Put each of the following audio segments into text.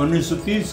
1930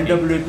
NWP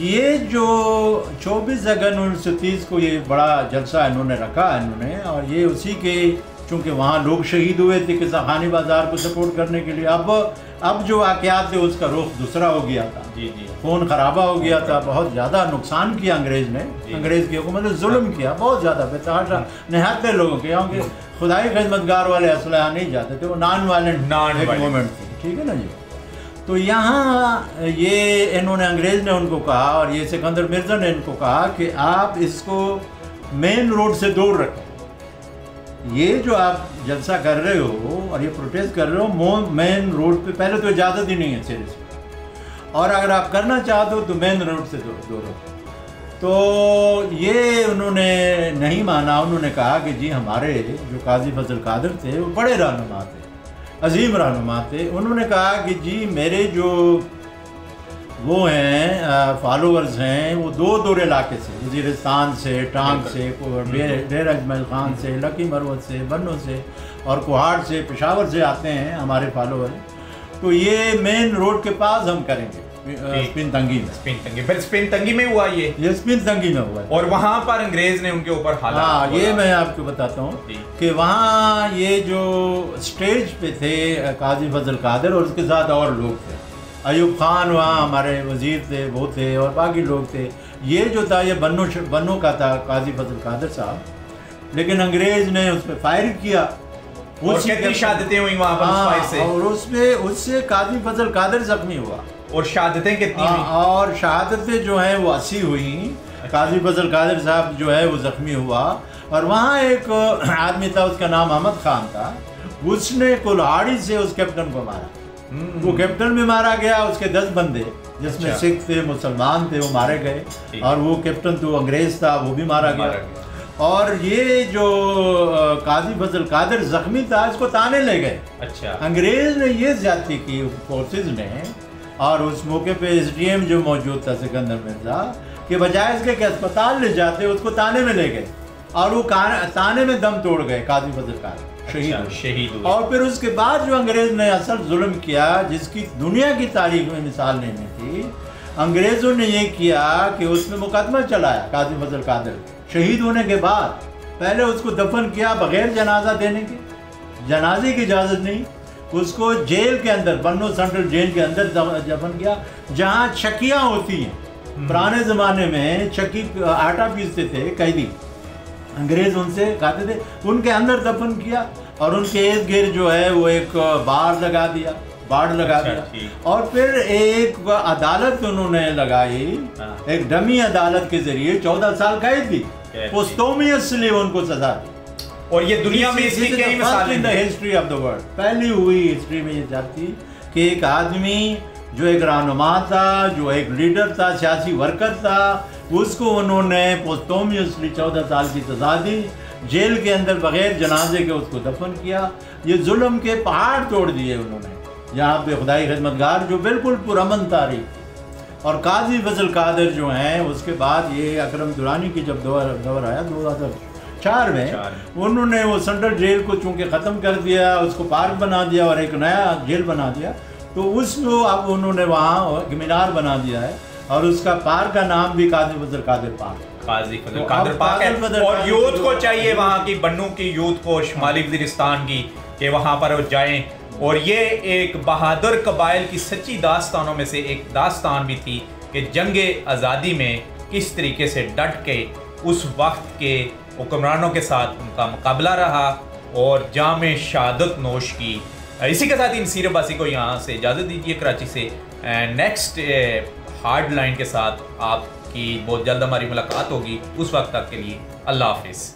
یہ جو 24 اگست 1930 کو یہ بڑا جلسہ انہوں نے رکھا اور یہ اسی کے چونکہ وہاں لوگ شہید ہوئے تھے قصہ خانی بازار کو سپورٹ کرنے کے لیے. اب جو واقعات تھے اس کا رخ دوسرا ہو گیا تھا. خون خرابہ ہو گیا تھا. بہت زیادہ نقصان کیا انگریز نے. انگریز کی حکومت نے ظلم کیا بہت زیادہ بے تحاشا نہایت لوگوں کے. کیونکہ خدائی خدمتگار والے اسلحہ نہیں جاتے تھے, وہ نان وائلنٹ موومنٹ تھی. ٹھیک ہے نا جی. تو یہاں یہ انہوں نے انگریز نے ان کو کہا اور یہ سکندر مرزا نے ان کو کہا کہ آپ اس کو مین روڈ سے دور رکھیں. یہ جو آپ جلسہ کر رہے ہو اور یہ پروٹیسٹ کر رہے ہو مین روڈ پہ پہلے تو اجازت ہی نہیں ہے سیریس, اور اگر آپ کرنا چاہتے ہو تو مین روڈ سے دور رکھو. تو یہ انہوں نے نہیں مانا. انہوں نے کہا کہ جی ہمارے جو قاضی فضل قادر تھے وہ بڑے رہنما تھے, عظیم رہنما تھے. انہوں نے کہا کہ جی میرے جو وہ ہیں فالوورز ہیں وہ دور علاقے سے, وزیرستان سے, ٹانگ سے, ڈیر اجمل خان سے, لکی مروت سے, بنو سے اور کوہاڑ سے, پشاور سے آتے ہیں ہمارے فالوور. تو یہ مین روڈ کے پاس ہم کریں گے اسپن تنگی میں. اسپن تنگی میں ہوا یہ اسپن تنگی میں ہوا. اور وہاں پر انگریز نے ان کے اوپر حالات. ہاں یہ میں آپ کو بتاتا ہوں کہ وہاں یہ جو اسٹیج پہ تھے قاضی فضل قادر اور اس کے ساتھ اور لوگ تھے. ایوب خان وہاں ہمارے وزیر تھے, وہ تھے, اور باقی لوگ تھے. یہ جو تھا یہ بنو کا تھا قاضی فضل قادر صاحب, لیکن انگریز نے اس پہ فائر کیا. اور کتنی شہادتیں ہوئی وہاں پر اس فائر سے, اور اس سے قاضی فضل قادر زخمی ہوا. اور شہادتیں کتنی ہوئی؟ اور شہادتیں جو ہیں وہ 80 ہوئیں. قاضی فضل قادر صاحب جو ہے وہ زخمی ہوا. اور وہاں ایک آدمی تھا, اس کا نام احمد خان تھا, اس نے کلہاڑی سے اس کیپٹن کو مارا. وہ کیپٹن بھی مارا گیا, اس کے 10 بندے جس میں سکھ تھے, مسلمان تھے, وہ مارے گئے. اور وہ کیپٹن تو انگریز تھا, وہ بھی مارا گیا. اور یہ جو قاضی فضل قادر زخمی تھا اس کو تانے لے گئے. انگریز نے یہ زیادتی کی فورسز نے, اور اس موقع پہ ایس ڈی ایم جو موجود تھا سکندر مرزا, کہ بجائے اس کے کہ اسپتال لے جاتے اس کو تانے میں لے گئے, اور وہ تانے میں دم توڑ گئے. قاضی فضل قادر شہید ہوئے. اور پھر اس کے بعد جو انگریز نے اصل ظلم کیا, جس کی دنیا کی تاریخ میں مثال نہیں تھی, انگریزوں نے یہ کیا کہ اس میں مقدمہ چلایا قاضی فضل قادر شہید ہونے کے بعد. پہلے اس کو دفن کیا بغیر جنازہ دینے کے, جنازے کی اجازت نہیں. اس کو جیل کے اندر, بنو سینٹرل جیل کے اندر دفن کیا, جہاں چکیاں ہوتی ہیں. پرانے زمانے میں چکی آٹا پیستے تھے قیدی, انگریز ان سے کھاتے تھے, ان کے اندر دفن کیا. اور ان کے ارد گرد جو ہے وہ ایک باڑ لگا دیا. اور پھر ایک عدالت انہوں نے لگائی, ایک ڈمی عدالت کے ذریعے 14 سال قید دی, پوسٹومیسلی ان کو سزا دی. اور یہ دنیا میں اس کی کئی مثالیں ہیں. ہسٹری آف دا ورلڈ پہلی ہوئی ہسٹری میں یہ جاتی کہ ایک آدمی جو ایک رہنما تھا, جو ایک لیڈر تھا, سیاسی ورکر تھا, اس کو انہوں نے پوسٹومیسلی 14 سال کی سزا دی, جیل کے اندر بغیر جنازے کے اس کو دفن کیا. یہ ظلم کے پہاڑ توڑ دیے انہوں نے یہاں پہ. خدائی خدمتگار جو بالکل پرامن تاریخ تھی. اور قاضی فضل قادر جو ہیں اس کے بعد یہ اکرم درانی کی جب دور آیا 2004 میں, انہوں نے وہ سینٹرل جیل کو چونکہ ختم کر دیا, اس کو پارک بنا دیا اور ایک نیا جیل بنا دیا. تو اس کو اب انہوں نے وہاں مینار بنا دیا ہے, اور اس کا پارک کا نام بھی قاضی فضل قادر پارک. قاضی فضل قادر پارک ہے. اور یوتھ کو چاہیے, وہاں کی بنو کی یوتھ کو, شمالی وزیرستان کی, کہ وہاں پر جائیں. اور یہ ایک بہادر قبائل کی سچی داستانوں میں سے ایک داستان بھی تھی کہ جنگ آزادی میں کس طریقے سے ڈٹ کے اس وقت کے حکمرانوں کے ساتھ ان کا مقابلہ رہا اور جام شہادت نوش کی. اسی کے ساتھ نصیر عباسی کو یہاں سے اجازت دیجیے کراچی سے. نیکسٹ ہارڈ لائن کے ساتھ آپ کی بہت جلد ہماری ملاقات ہوگی. اس وقت تک کے لیے اللہ حافظ.